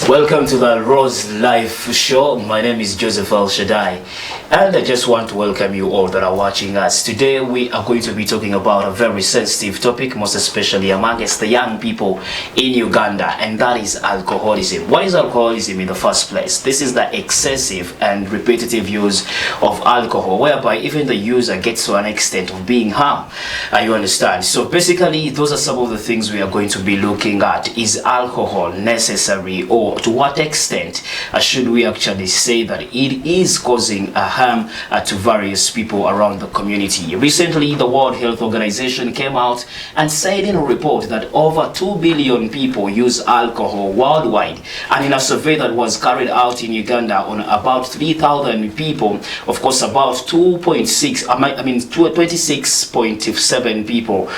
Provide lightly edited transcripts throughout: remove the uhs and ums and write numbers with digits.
Welcome to the Rose Life Show. My name is Joseph El Shaddai, and I just want to welcome you all that are watching us. Today we are going to be talking about a very sensitive topic, most especially amongst the young people in Uganda, and that is alcoholism. What is alcoholism in the first place? This is the excessive and repetitive use of alcohol, whereby even the user gets to an extent of being harmed. You understand? So basically, those are some of the things we are going to be looking at. Is alcohol necessary, or to what extent should we actually say that it is causing a harm to various people around the community? Recently, the World Health Organization came out and said in a report that over 2 billion people use alcohol worldwide, and in a survey that was carried out in Uganda on about 3,000 people, of course about 26.7 people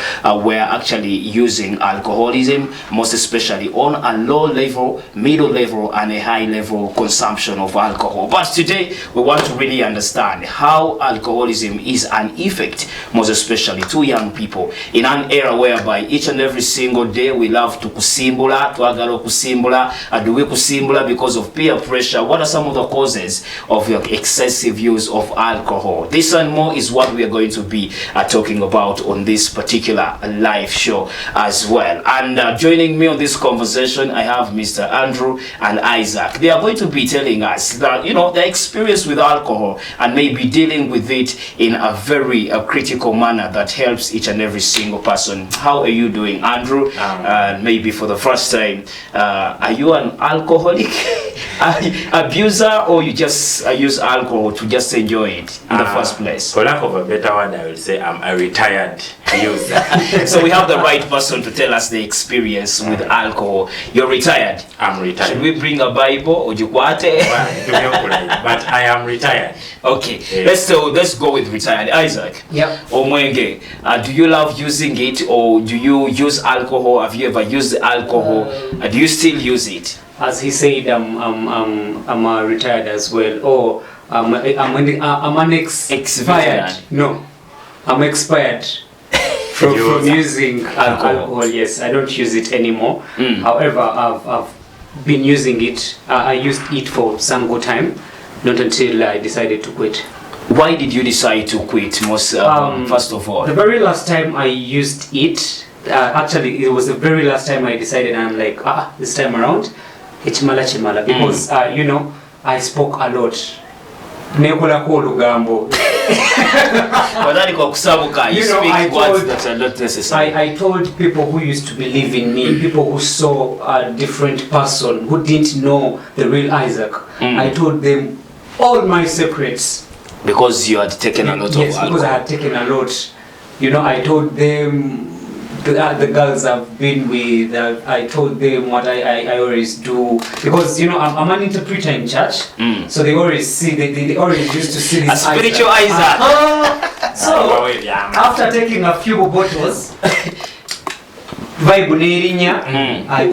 were actually using alcoholism, most especially on a low level, middle level, and a high level consumption of alcohol. But today we want to really understand how alcoholism is an effect, most especially to young people in an era whereby each and every single day we love to kusimbula, twagala kusimbula. Do we kusimbula because of peer pressure? What are some of the causes of your excessive use of alcohol? This and more is what we are going to be talking about on this particular live show as well. And joining me on this conversation, I have Mr. Andrew and Isaac. They are going to be telling us that, you know, their experience with alcohol and maybe dealing with it in a very critical manner that helps each and every single person. How are you doing, Andrew? Maybe for the first time, are you an alcoholic abuser, or you just use alcohol to just enjoy it in the first place? For lack of a better word, I will say I'm a retired user. So we have the right person to tell us the experience with alcohol. You're retired. I'm retired. Should we bring a Bible or Jukwate? But I am retired. Okay, Yes. let's go with retired. Isaac. Yep. Omwenge, do you love using it, or do you use alcohol? Have you ever used alcohol? Do you still use it? As he said, I'm retired as well. Or I'm an expired. No, I'm expired from using alcohol. Yes, I don't use it anymore. However, I've been using it. I used it for some good time, not until I decided to quit. Why did you decide to quit? First of all, the very last time I used it, actually, it was the very last time I decided. I'm like, this time around, chimala, because you know, I spoke a lot. Nekola ko lugambo. You speak words that are not necessary. I told people who used to believe in me, people who saw a different person, who didn't know the real Isaac. I told them all my secrets. Because you had taken a lot of alcohol. Yes, because I had taken a lot. You know, I told them the girls I've been with, I told them what I always do. Because, you know, I'm an interpreter in church. So they always see, they always used to see this a spiritual Isaac. So, after taking a few bottles, I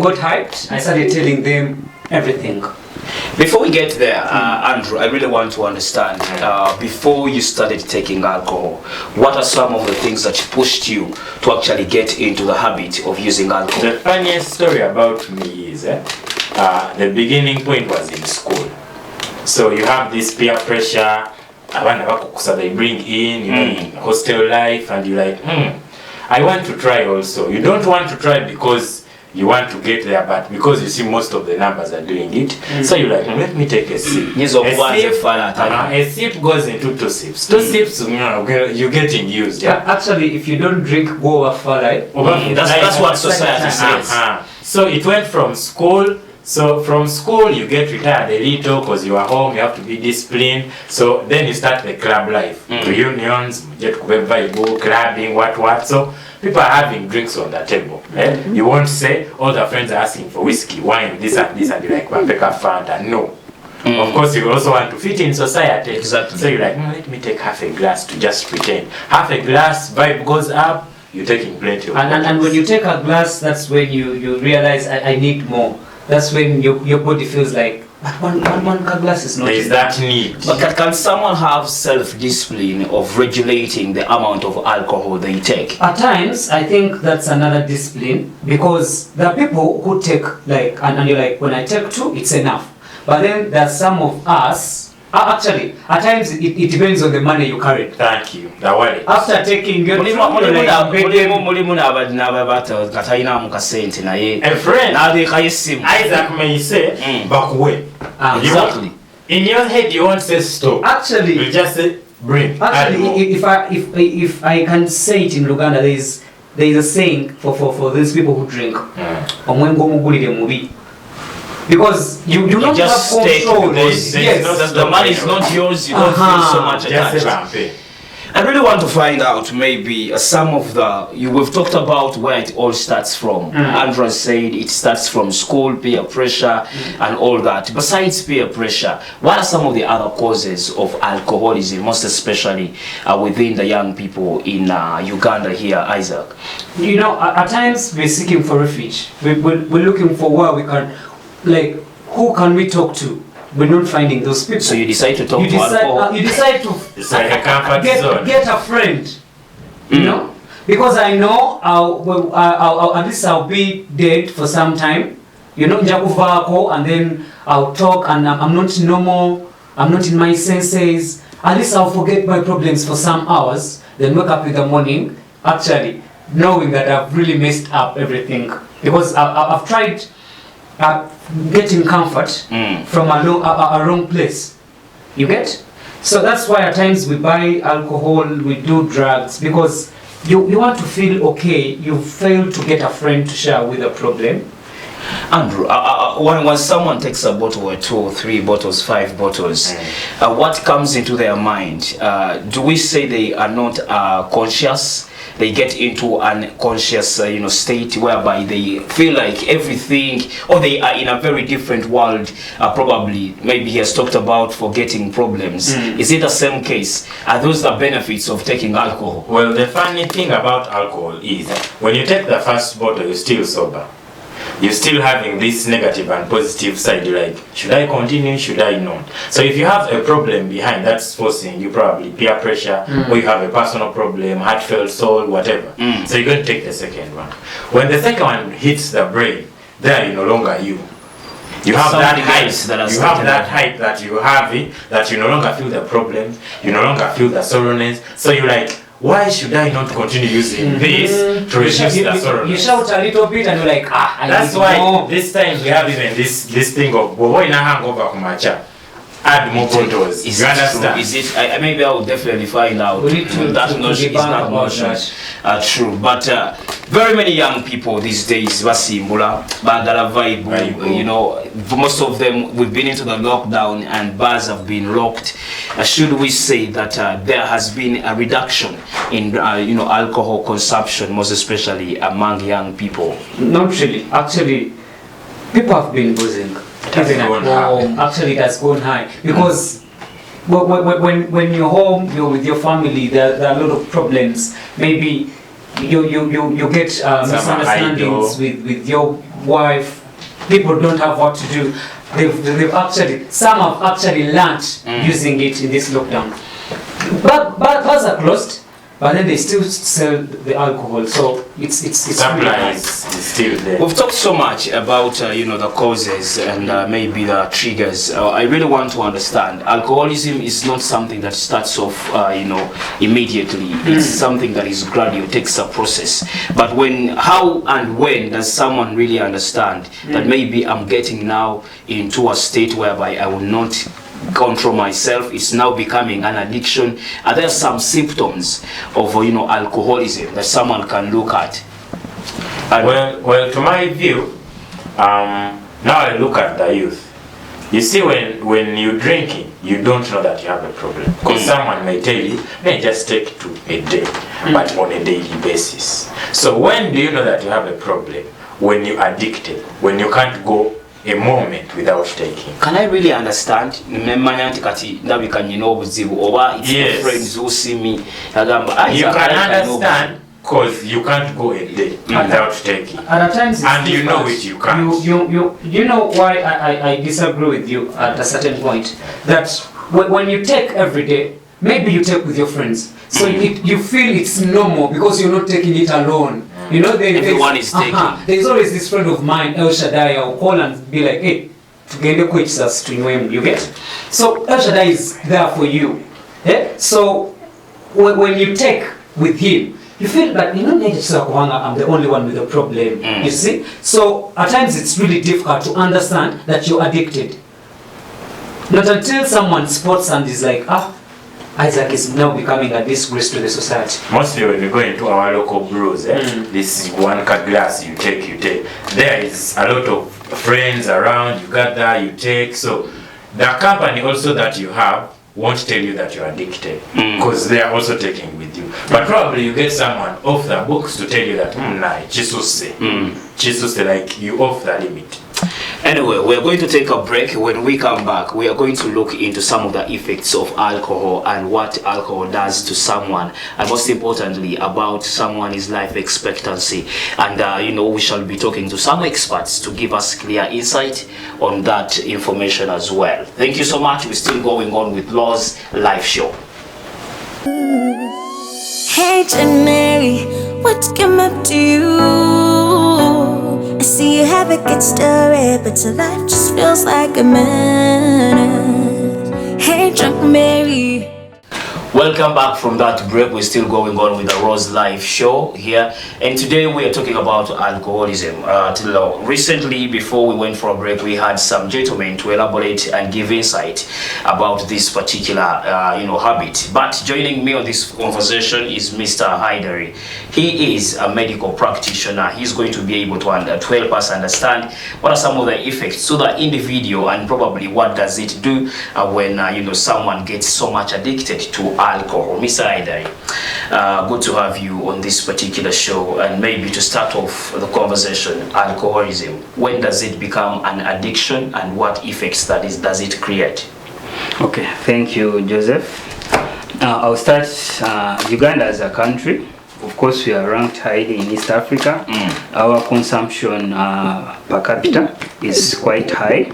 got hyped. I started telling them everything. Before we get there, Andrew, I really want to understand, before you started taking alcohol, what are some of the things that pushed you to actually get into the habit of using alcohol? The funniest story about me is the beginning point was in school. So you have this peer pressure, they bring in, you know, in hostel life, and you're like, I want to try also. You don't want to try because you want to get there, but because you see most of the numbers are doing it, so you're like, let me take a sip. A sip goes into 2 sips. 2 sips, you know, you're getting used. Yeah? Actually, if you don't drink, go off That's what society says. So it went from school. So from school you get retired a little because you are home, you have to be disciplined. So then you start the club life, reunions, get vibe, clubbing, what. So people are having drinks on the table. You won't say all the friends are asking for whiskey, wine, this and you're like, Peka Fanta. No. Of course, you also want to fit in society. Exactly. So you're like, let me take half a glass to just pretend. Half a glass, vibe goes up, you're taking plenty of and when you take a glass, that's when you realize I need more. That's when your body feels like But one glass is not There is enough. that need. But can someone have self-discipline of regulating the amount of alcohol they take? At times, I think that's another discipline, because there are people who take like, and you're like, when I take 2, it's enough. But then there's some of us, actually, at times it depends on the money you carry. Thank you. The wallet. After taking your A friend, Isaac may say, bakuwe. Exactly. In your head, you won't say stop. Actually, You just say bring. Actually, if I can say it in Uganda, there is a saying for these people who drink. Omwengo mugulire mubi. Because you don't just have control. because Yes. the money is not yours, you don't feel so much attached. I really want to find out maybe some of we've talked about where it all starts from. Andra said it starts from school, peer pressure, and all that. Besides peer pressure, what are some of the other causes of alcoholism, most especially within the young people in Uganda here, Isaac? You know, at times we're seeking for refuge. We're looking for where we can, like, who can we talk to? We're not finding those people. So you decide to talk to alcohol? You decide to It's like a comfort zone. get a friend, you know, because I know at least I'll be dead for some time, you know, and then I'll talk, and I'm not normal, I'm not in my senses. At least I'll forget my problems for some hours, then wake up in the morning, actually knowing that I've really messed up everything, because I've tried getting comfort from a wrong place. You get? So that's why at times we buy alcohol, we do drugs, because you want to feel okay. You fail to get a friend to share with a problem. Andrew, when someone takes a bottle or 2 or 3 bottles, 5 bottles, what comes into their mind? Do we say they are not conscious? They get into an unconscious state whereby they feel like everything, or they are in a very different world. Probably, maybe he has talked about forgetting problems. Is it the same case? Are those the benefits of taking alcohol? Well, the funny thing about alcohol is when you take the first bottle, you're still sober. You're still having this negative and positive side. You're like, should I continue? Should I not? So if you have a problem behind that's forcing you, probably peer pressure, or you have a personal problem, heartfelt soul, whatever. So you're going to take the second one. When the second one hits the brain, there you're no longer you. You have that height that you have it, that you no longer feel the problem, you no longer feel the sorrowness. So you're like, why should I not continue using this to reduce the sorrowness? You shout a little bit and you're like, that's why this time we have even this thing of boy na hangover kumacha. Add more bottles. Is you it understand? true? Is it? Maybe I will definitely find out. We need to that notion is not notion true. But very many young people these days, basimbula, bagala vibe. You know, most of them, we've been into the lockdown and bars have been locked. Should we say that there has been a reduction in alcohol consumption, most especially among young people? Not really. Actually, people have been boozing. Even at home, actually it has gone high, because when you're home, you're with your family, there are a lot of problems. Maybe you get misunderstandings with your wife. People don't have what to do. Some have actually learned using it in this lockdown. But bars are closed, but then they still sell the alcohol, so it's supply is still there. We've talked so much about the causes and maybe the triggers. I really want to understand, alcoholism is not something that starts off immediately. It's something that is gradual, takes a process. But how and when does someone really understand that maybe I'm getting now into a state whereby I will not control myself, it's now becoming an addiction? Are there some symptoms of alcoholism that someone can look at? Well, to my view, now I look at the youth. You see, when you're drinking, you don't know that you have a problem, because someone may tell you, may just take 2 a day, but on a daily basis. So when do you know that you have a problem? When you're addicted, when you can't go a moment without taking. Can I really understand? Yes. Friends who see me, you can understand, because you can't go a day without taking. At times, and you know it, you can't. You know why I disagree with you at a certain point. That when you take every day, maybe you take with your friends, so you feel it's normal because you're not taking it alone. You know, everyone is taking. There's always this friend of mine, El Shaddai. I'll call and be like, hey, you get? So El Shaddai is there for you. Yeah? So when you take with him, you feel that I'm the only one with a problem. You see? So at times it's really difficult to understand that you're addicted. Not until someone spots and is like, Isaac is now becoming a disgrace to the society. Mostly when we go into our local brews, this one glass you take. There is a lot of friends around, you gather, you take. So the company also that you have won't tell you that you're addicted because they are also taking with you. But probably you get someone off the books to tell you that, Jesus, like you off the limit. Anyway, we're going to take a break. When we come back, we are going to look into some of the effects of alcohol and what alcohol does to someone, and most importantly about someone's life expectancy. And we shall be talking to some experts to give us clear insight on that information as well. Thank you so much. We're still going on with Law's live show. Hey John Mary, what came up to you? I see you have a good story, but your life just feels like a menace. Hey drunk Mary. Welcome back from that break. We're still going on with the Rose Live show here, and today we are talking about alcoholism. Recently, before we went for a break, we had some gentlemen to elaborate and give insight about this particular habit. But joining me on this conversation is Mr. Haidari. He is a medical practitioner. He's going to be able to help us understand what are some of the effects to the individual, and probably what does it do when someone gets so much addicted to alcohol. Mr. Haidari, good to have you on this particular show. And maybe to start off the conversation, alcoholism, when does it become an addiction and what effects does it create? Okay, thank you, Joseph. I'll start Uganda as a country. Of course, we are ranked highly in East Africa. Our consumption per capita is quite high.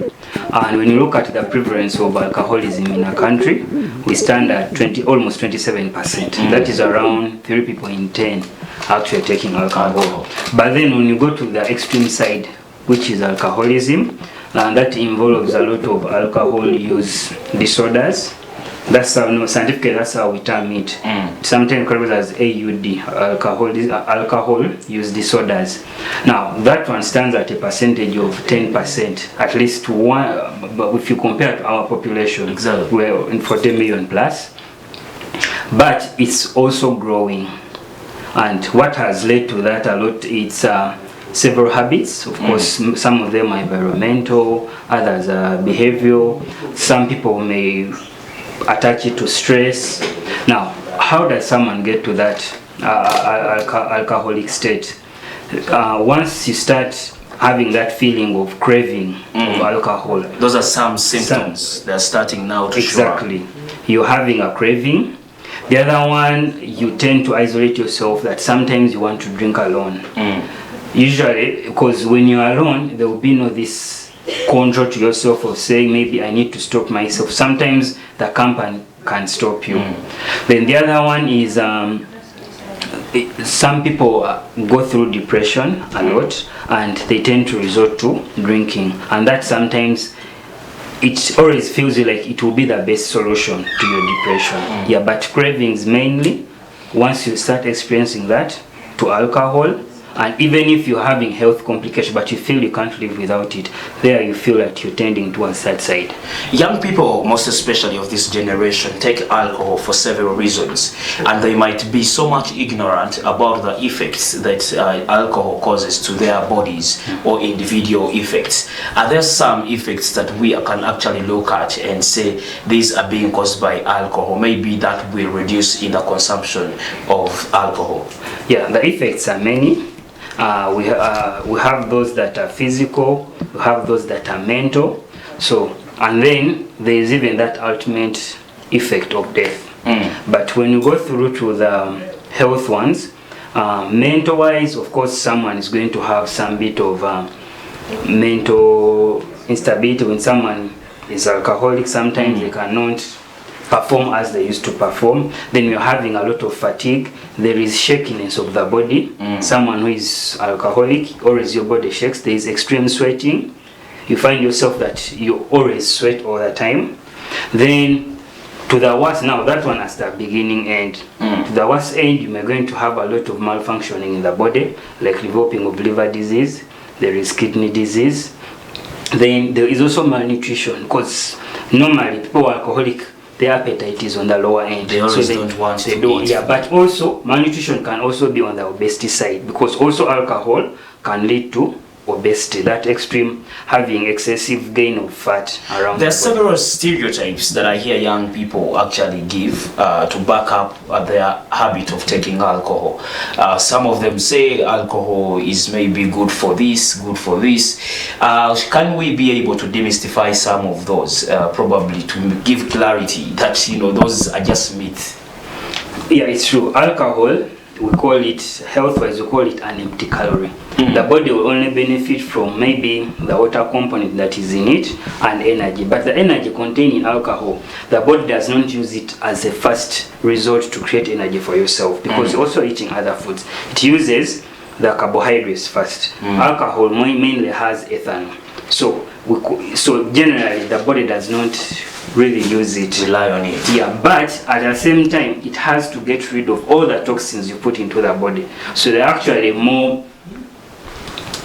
And when you look at the prevalence of alcoholism in a country, we stand at almost 27%. That is around 3 people in 10 actually taking alcohol. But then when you go to the extreme side, which is alcoholism, that involves a lot of alcohol use disorders. That's how scientifically that's how we term it. Sometimes called as AUD, alcohol use disorders. Now that one stands at a percentage of 10%, at least one. But if you compare to our population, exactly, we're in 40 million plus. But it's also growing, and what has led to that a lot? It's several habits. Of course, some of them are environmental, others are behavioral. Some people may attach it to stress. Now, how does someone get to that alcoholic state? Once you start having that feeling of craving of alcohol, those are some symptoms that are starting now to show up. Exactly. You're having a craving. The other one, you tend to isolate yourself, that sometimes you want to drink alone. Usually, because when you're alone, there will be this control to yourself of saying, maybe I need to stop myself. Sometimes the company can stop you. Then the other one is some people go through depression a lot, and they tend to resort to drinking, and that sometimes it always feels like it will be the best solution to your depression. Yeah, but cravings mainly, once you start experiencing that, to alcohol. And even if you're having health complications, but you feel you can't live without it, there you feel that you're tending towards that side. Young people, most especially of this generation, take alcohol for several reasons, and they might be so much ignorant about the effects that alcohol causes to their bodies, or individual effects. Are there some effects that we can actually look at and say these are being caused by alcohol? Maybe that will reduce in the consumption of alcohol. Yeah, the effects are many. We have those that are physical, we have those that are mental. So, and then there is even that ultimate effect of death. But when you go through to the health ones, Mental wise, of course, someone is going to have some bit of mental instability. When someone is alcoholic, sometimes they cannot perform as they used to perform. Then you're having a lot of fatigue. There is shakiness of the body. Someone who is alcoholic, always your body shakes. There is extreme sweating. You find yourself that you always sweat all the time. Then to the worst, now that one has the beginning end. To the worst end, you are going to have a lot of malfunctioning in the body, like developing of liver disease. There is kidney disease. Then there is also malnutrition, because normally people who are alcoholic, their appetite is on the lower end. They always don't want to eat. Yeah, but also malnutrition can also be on the obesity side, because also alcohol can lead to obesity, that extreme, having excessive gain of fat around. There are several stereotypes that I hear young people actually give to back up their habit of taking alcohol. Some of them say alcohol is maybe good for this, good for this. Can we be able to demystify some of those, probably to give clarity that those are just myths? Yeah, it's true. Alcohol, we call it, health-wise, we call it an empty calorie. The body will only benefit from maybe the water component that is in it and energy. But the energy contained in alcohol, the body does not use it as a first resort to create energy for yourself, because you're also eating other foods. It uses the carbohydrates first. Alcohol mainly has ethanol. So generally, the body does not really use it. Rely on it. Yeah, but at the same time, it has to get rid of all the toxins you put into the body. So there are actually more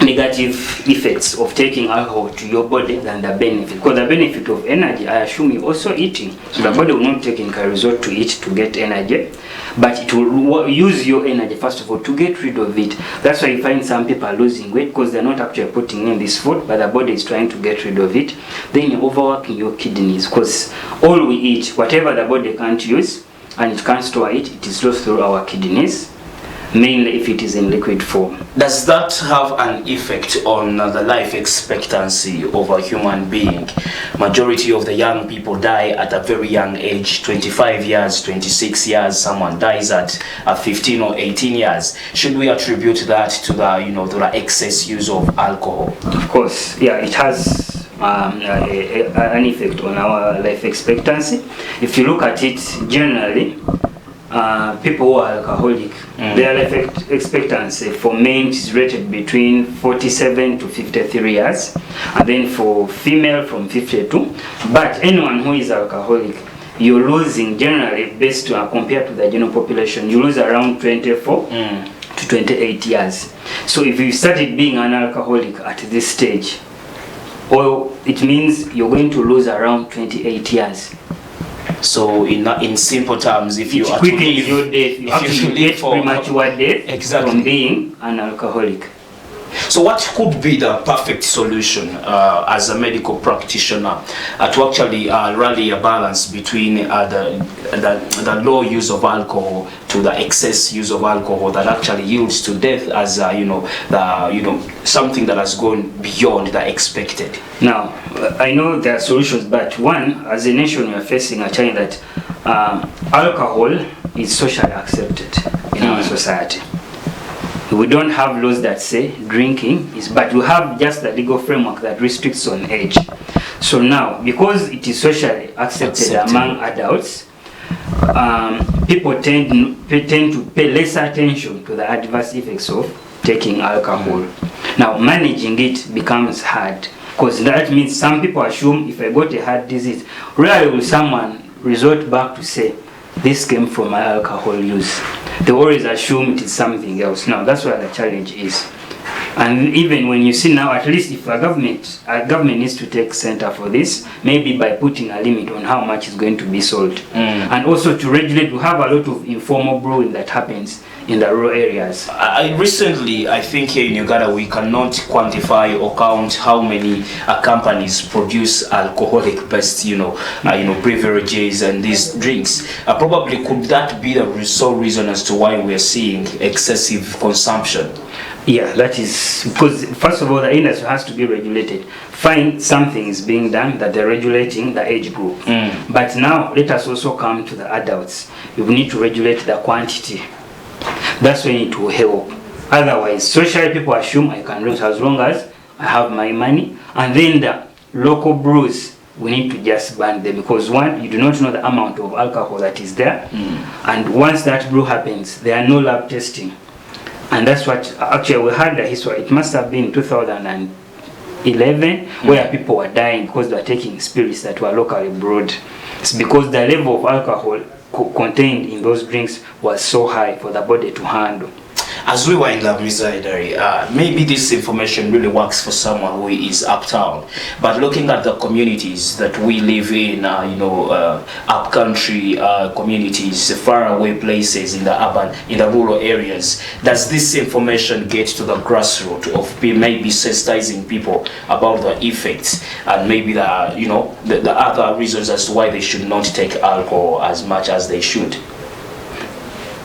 negative effects of taking alcohol to your body than the benefit. Because the benefit of energy, I assume you're also eating. So the body will not take in resort to eat to get energy, but it will use your energy first of all to get rid of it. That's why you find some people are losing weight, because they're not actually putting in this food, but the body is trying to get rid of it. Then you're overworking your kidneys, because all we eat, whatever the body can't use and it can't store it, it is lost through our kidneys, mainly if it is in liquid form. Does that have an effect on the life expectancy of a human being? Majority of the young people die at a very young age, 25 years, 26 years, someone dies at 15 or 18 years. Should we attribute that to the, to the excess use of alcohol? Of course, yeah, it has an effect on our life expectancy. If you look at it generally, people who are alcoholic, their life expectancy for men is rated between 47 to 53 years, and then for female from 52. But anyone who is alcoholic, you're losing generally, based on compared to the general population, you lose around 24 to 28 years. So if you started being an alcoholic at this stage, well, it means you're going to lose around 28 years. So in simple terms, if you it are to quickens live, your death. You actually get premature death from being an alcoholic. So what could be the perfect solution as a medical practitioner to actually rally a balance between the low use of alcohol to the excess use of alcohol that actually yields to death as something that has gone beyond the expected? Now, I know there are solutions, but one, as a nation, we are facing a challenge that alcohol is socially accepted in our society. We don't have laws that say drinking is, but we have just the legal framework that restricts on age. So now, because it is socially accepted among adults, people tend to pay less attention to the adverse effects of taking alcohol. Now, managing it becomes hard, because that means some people assume if I got a heart disease, rarely will someone resort back to say, this came from my alcohol use. They always assume it is something else. Now, that's where the challenge is. And even when you see now, at least if a government needs to take center for this, maybe by putting a limit on how much is going to be sold. And also to regulate, we have a lot of informal brewing that happens in the rural areas. Recently, I think here in Uganda, we cannot quantify or count how many companies produce alcoholic-based, beverages and these drinks. Probably could that be the sole reason as to why we are seeing excessive consumption? Yeah, that is because first of all, the industry has to be regulated. Fine, something is being done that they're regulating the age group. But now let us also come to the adults. You need to regulate the quantity. That's when it will help. Otherwise, socially people assume I can drink as long as I have my money, and then the local brews, we need to just ban them, because one, you do not know the amount of alcohol that is there, and once that brew happens, there are no lab testing, and that's what actually we had the history. It must have been 2011 where people were dying because they were taking spirits that were locally brewed. It's because the level of alcohol contained in those drinks was so high for the body to handle. As we wind up, Mr. Idari, maybe this information really works for someone who is uptown, but looking at the communities that we live in, upcountry communities, faraway places in the rural areas, does this information get to the grassroots of maybe sensitizing people about the effects and maybe the other reasons as to why they should not take alcohol as much as they should?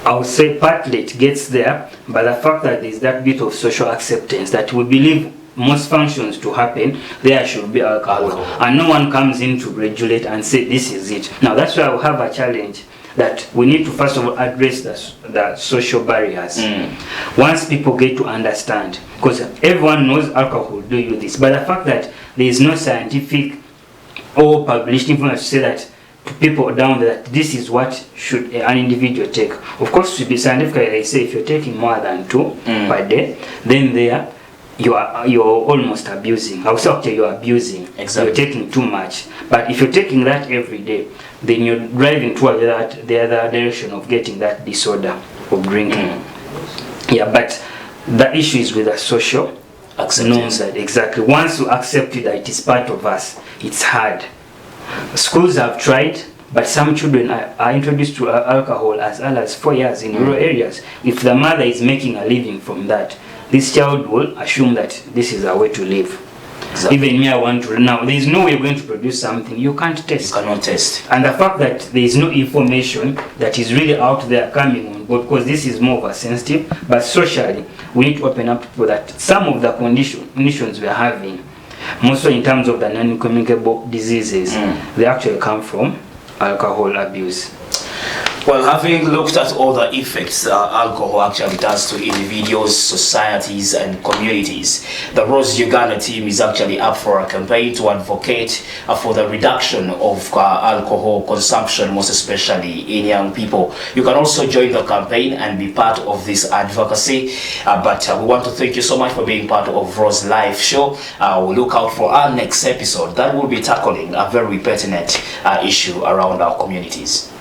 I would say partly it gets there, but the fact that there's that bit of social acceptance that we believe most functions to happen, there should be alcohol. And no one comes in to regulate and say this is it. Now that's why we have a challenge that we need to first of all address the social barriers. Once people get to understand, because everyone knows alcohol do you this, but the fact that there is no scientific or published information to say that to people down there that this is what should an individual take. Of course, to be scientific, they say if you're taking more than 2 per day, then there you're almost abusing. I would say okay, you're abusing. Exactly. You're taking too much. But if you're taking that every day, then you're driving toward the other direction of getting that disorder of drinking. Yeah, but the issue is with the social acceptance. Exactly. Once you accept that it is part of us, it's hard. Schools have tried, but some children are introduced to alcohol as early as 4 years in rural areas. If the mother is making a living from that, this child will assume that this is a way to live. Exactly. Even me, I want to. Now, there is no way you're going to produce something you can't test. You cannot test. And the fact that there is no information that is really out there coming on board, because this is more of a sensitive, but socially, we need to open up to that some of the conditions we are having, mostly in terms of the non-communicable diseases, they actually come from alcohol abuse. Well, having looked at all the effects alcohol actually does to individuals, societies, and communities, the Rose Uganda team is actually up for a campaign to advocate for the reduction of alcohol consumption, most especially in young people. You can also join the campaign and be part of this advocacy. But we want to thank you so much for being part of Rose Live Show. We'll look out for our next episode that will be tackling a very pertinent issue around our communities.